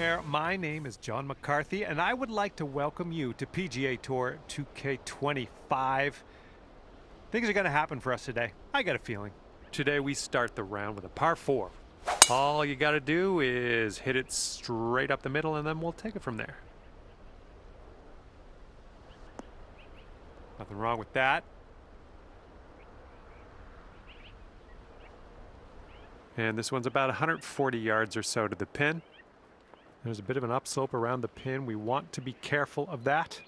My name is John McCarthy, and I would like to welcome you to PGA Tour 2K25. Things are going to happen for us today. I got a feeling. Today we start the round with a par 4. All you got to do is hit it straight up the middle, and then we'll take it from there. Nothing wrong with that. And this one's about 140 yards or so to the pin. There's a bit of an upslope around the pin. We want to be careful of that.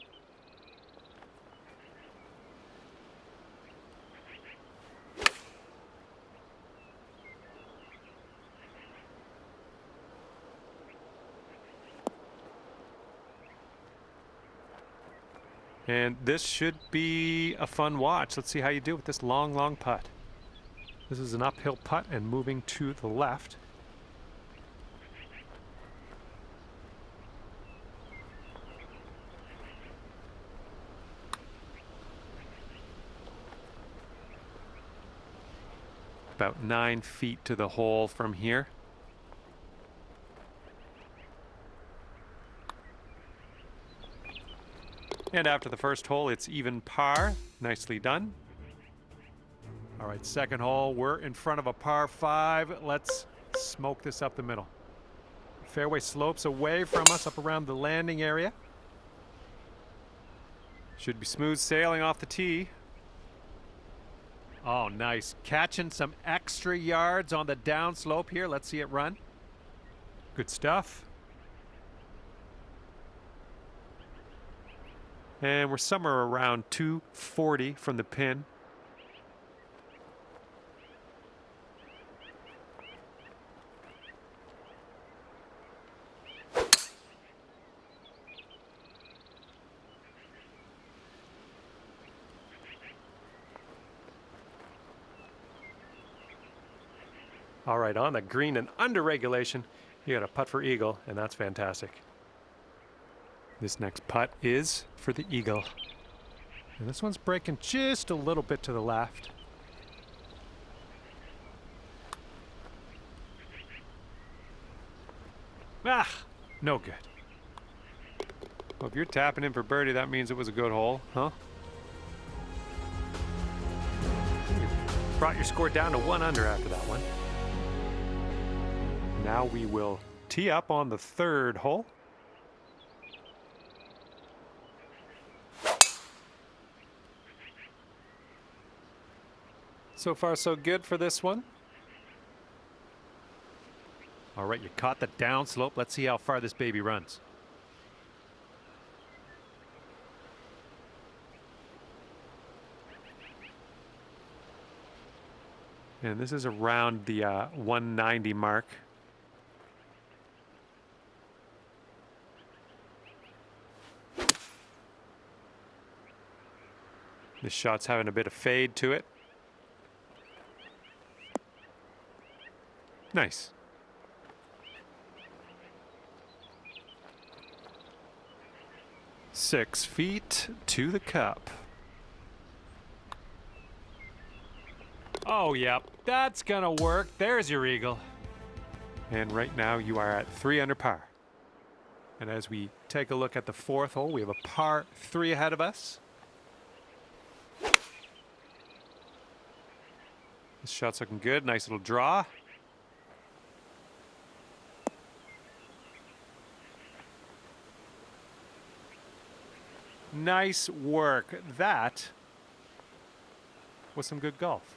And this should be a fun watch. Let's see how you do with this long putt. This is an uphill putt and moving to the left. About 9 feet to the hole from here. And after the first hole, it's even par. Nicely done. All right, second hole, we're in front of a par 5. Let's smoke this up the middle. Fairway slopes away from us up around the landing area. Should be smooth sailing off the tee. Oh, nice. Catching some extra yards on the downslope here. Let's see it run. Good stuff. And we're somewhere around 240 from the pin. All right, on the green and under regulation, you got a putt for eagle, and that's fantastic. This next putt is for the eagle. And this one's breaking just a little bit to the left. Ah, no good. Well, if you're tapping in for birdie, that means it was a good hole, huh? You brought your score down to 1 under after that one. Now we will tee up on the third hole. So far, so good for this one. All right, you caught the downslope. Let's see how far this baby runs. And this is around the 190 mark. This shot's having a bit of fade to it. Nice. Six feet to the cup. Oh, yep, that's gonna work. There's your eagle. And right now you are at 3 under par. And as we take a look at the fourth hole, we have a par 3 ahead of us. This shot's looking good. Nice little draw. Nice work. That was some good golf.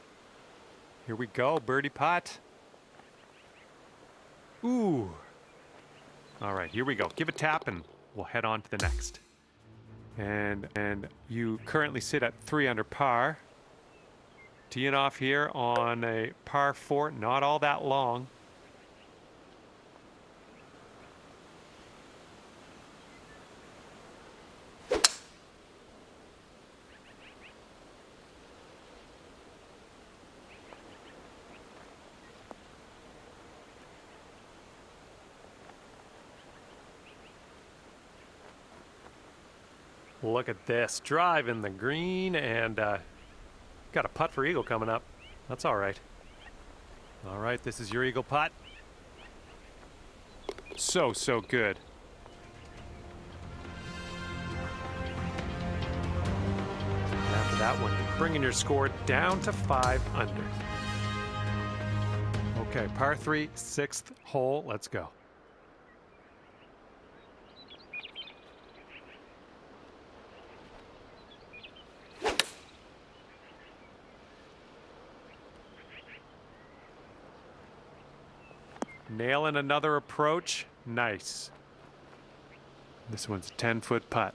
Here we go. Birdie putt. Ooh. All right, here we go. Give a tap and we'll head on to the next. And you currently sit at 3 under par. Teeing off here on a par 4, not all that long. Look at this, driving the green, and got a putt for eagle coming up. That's all right. All right, this is your eagle putt. So good. And after that one, you're bringing your score down to 5 under. Okay, par 3, 6th hole. Let's go. Nailing another approach. Nice. This one's a 10-foot putt.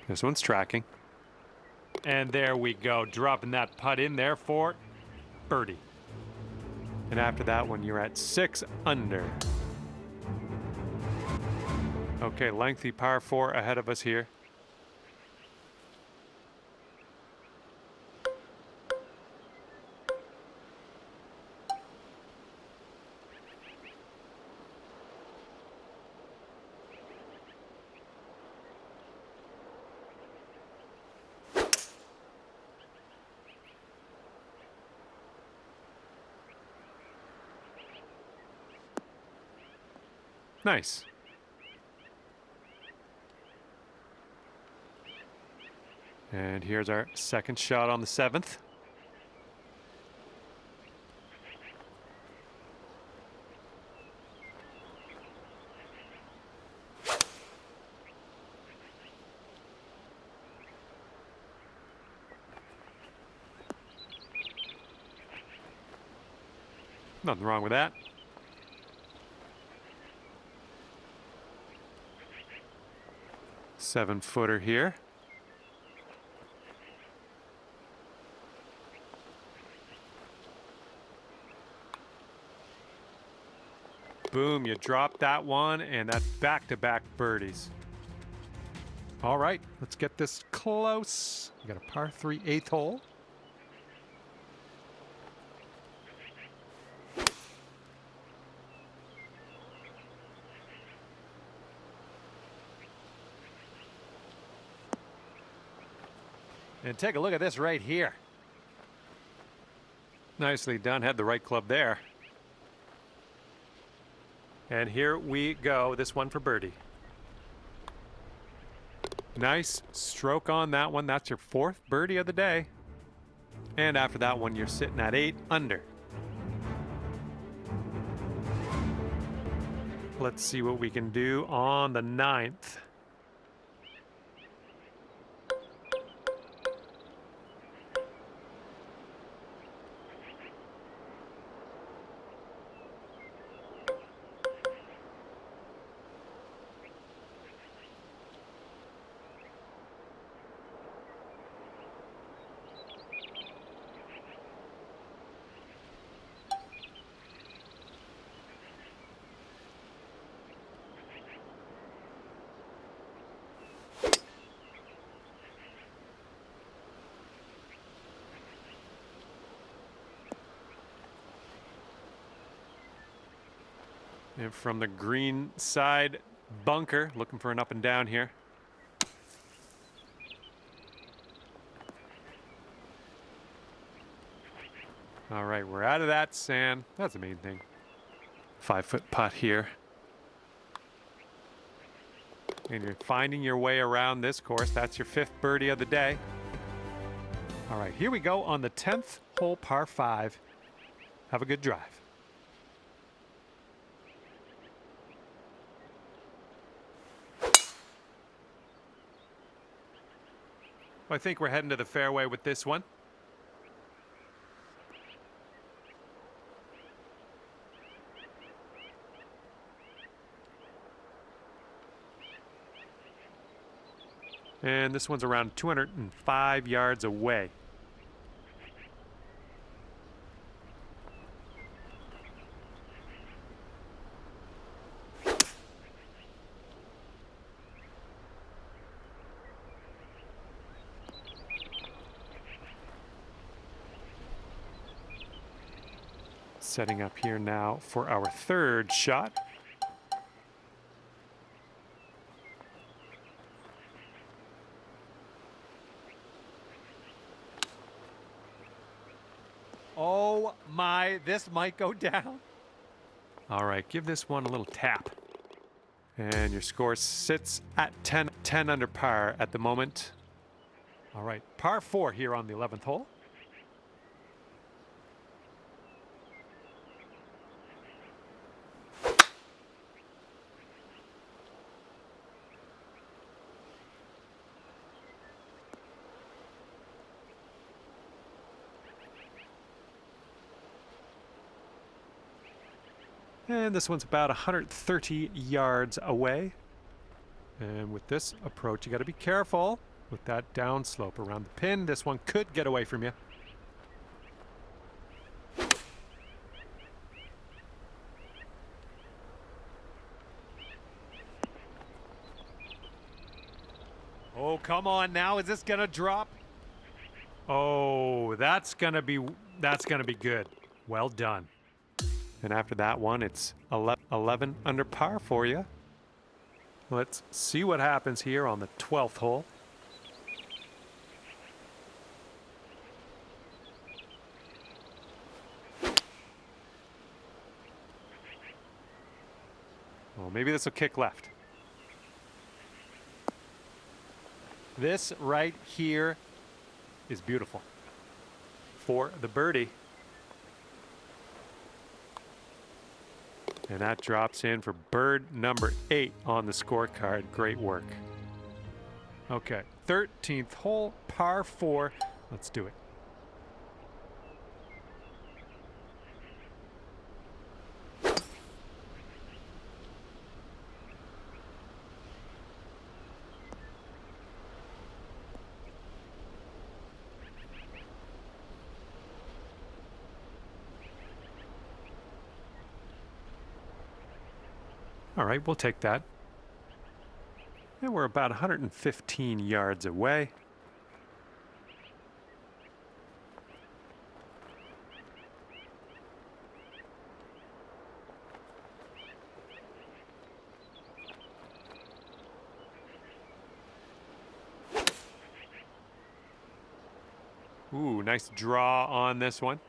This one's tracking. And there we go, dropping that putt in there for birdie. And after that one, you're at 6 under. Okay, lengthy par 4 ahead of us here. Nice. And here's our second shot on the 7th. Nothing wrong with that. Seven-footer here. Boom, you drop that one, and that's back-to-back birdies. All right, let's get this close. We got a par 3, 8th hole. And take a look at this right here. Nicely done, had the right club there. And here we go, this one for birdie. Nice stroke on that one. That's your 4th birdie of the day. And after that one, you're sitting at 8 under. Let's see what we can do on the 9th. And from the green side bunker, looking for an up and down here. All right, we're out of that sand. That's the main thing. 5-foot putt here. And you're finding your way around this course. That's your 5th birdie of the day. All right, here we go on the 10th hole, par 5. Have a good drive. I think we're heading to the fairway with this one. And this one's around 205 yards away. Setting up here now for our 3rd shot. Oh my, this might go down. All right, give this one a little tap. And your score sits at 10 under par at the moment. All right, par 4 here on the 11th hole. And this one's about 130 yards away. And with this approach, you got to be careful with that downslope around the pin. This one could get away from you. Oh, come on now. Is this going to drop? Oh, that's going to be good. Well done. And after that one, it's 11 under par for you. Let's see what happens here on the 12th hole. Well, maybe this will kick left. This right here is beautiful for the birdie. And that drops in for bird number 8 on the scorecard. Great work. Okay, 13th hole, par 4. Let's do it. All right, we'll take that. And we're about 115 yards away. Ooh, nice draw on this one.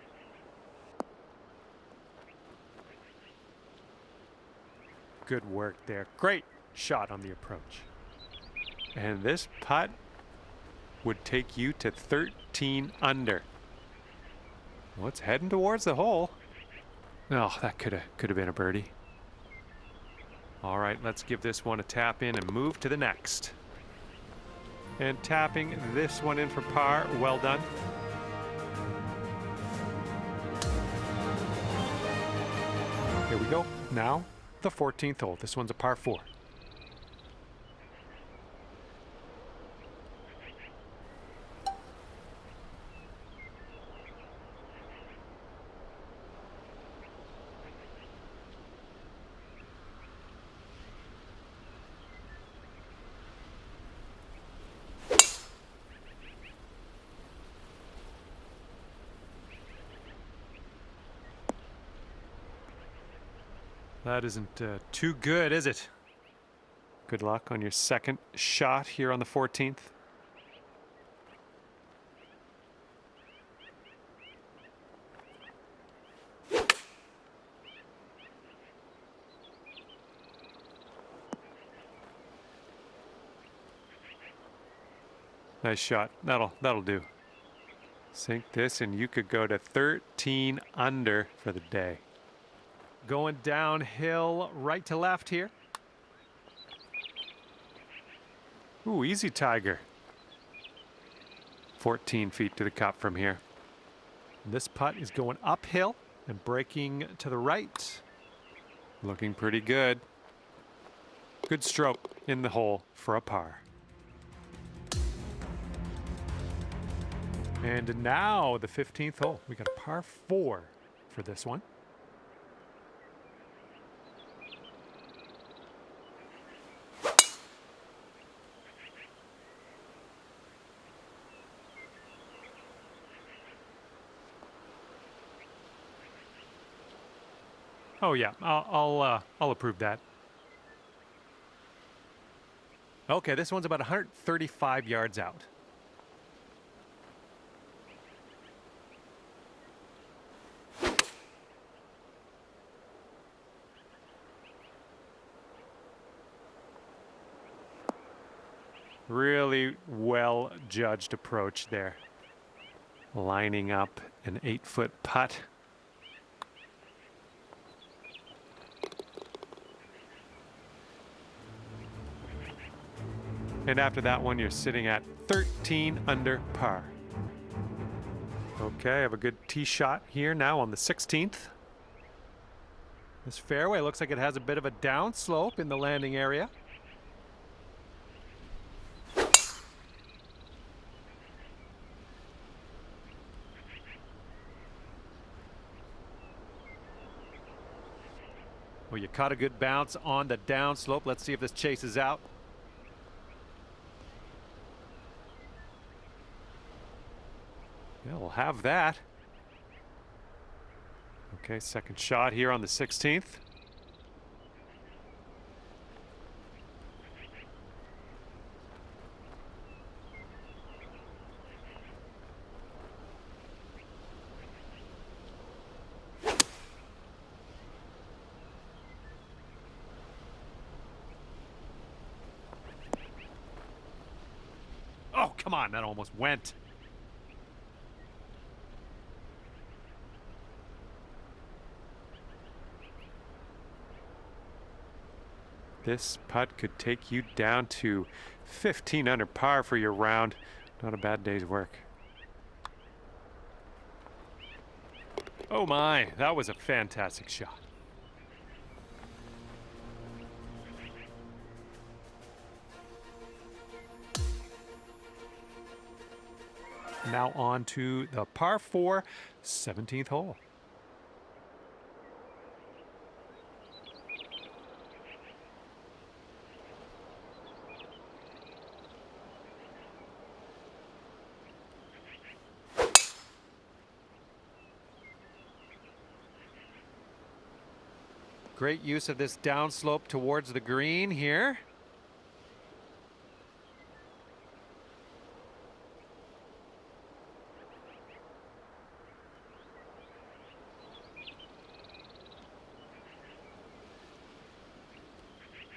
Good work there. Great shot on the approach. And this putt would take you to 13 under. Well, it's heading towards the hole. Oh, that could have been a birdie. All right, let's give this one a tap in and move to the next. And tapping this one in for par. Well done. Here we go. Now, the 14th hole. This one's a par 4. That isn't too good, is it? Good luck on your second shot here on the 14th. Nice shot. That'll do. Sink this and you could go to 13 under for the day. Going downhill right to left here. Ooh, easy Tiger. 14 feet to the cup from here. This putt is going uphill and breaking to the right. Looking pretty good. Good stroke in the hole for a par. And now the 15th hole. We got a par 4 for this one. Oh yeah, I'll approve that. Okay, this one's about 135 yards out. Really well judged approach there. Lining up an 8-foot putt. And after that one, you're sitting at 13 under par. Okay, I have a good tee shot here now on the 16th. This fairway looks like it has a bit of a downslope in the landing area. Well, you caught a good bounce on the downslope. Let's see if this chases out. Yeah, we'll have that. Okay, second shot here on the 16th. Oh, come on, that almost went. This putt could take you down to 15 under par for your round. Not a bad day's work. Oh my, that was a fantastic shot. Now on to the par 4, 17th hole. Great use of this downslope towards the green here.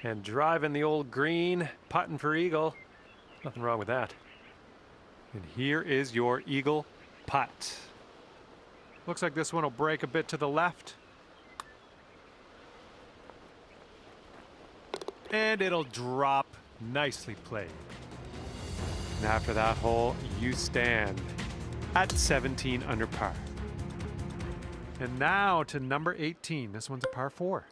And driving the old green, putting for eagle. Nothing wrong with that. And here is your eagle putt. Looks like this one will break a bit to the left. And it'll drop. Nicely played. And after that hole, you stand at 17 under par. And now to number 18. This one's a par 4.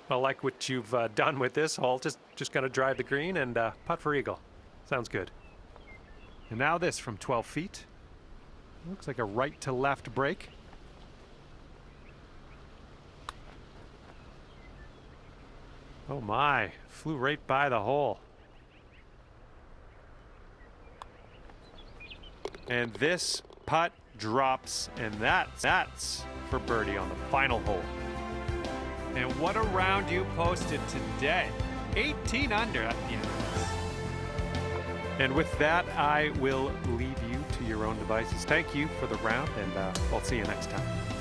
Well, like what you've done with this hole, just got to drive the green and putt for eagle. Sounds good. And now this from 12 feet. Looks like a right to left break. Oh my, flew right by the hole. And this putt drops, and that's for birdie on the final hole. And what a round you posted today. 18 under at the end of this. And with that, I will leave you to your own devices. Thank you for the round, and I'll see you next time.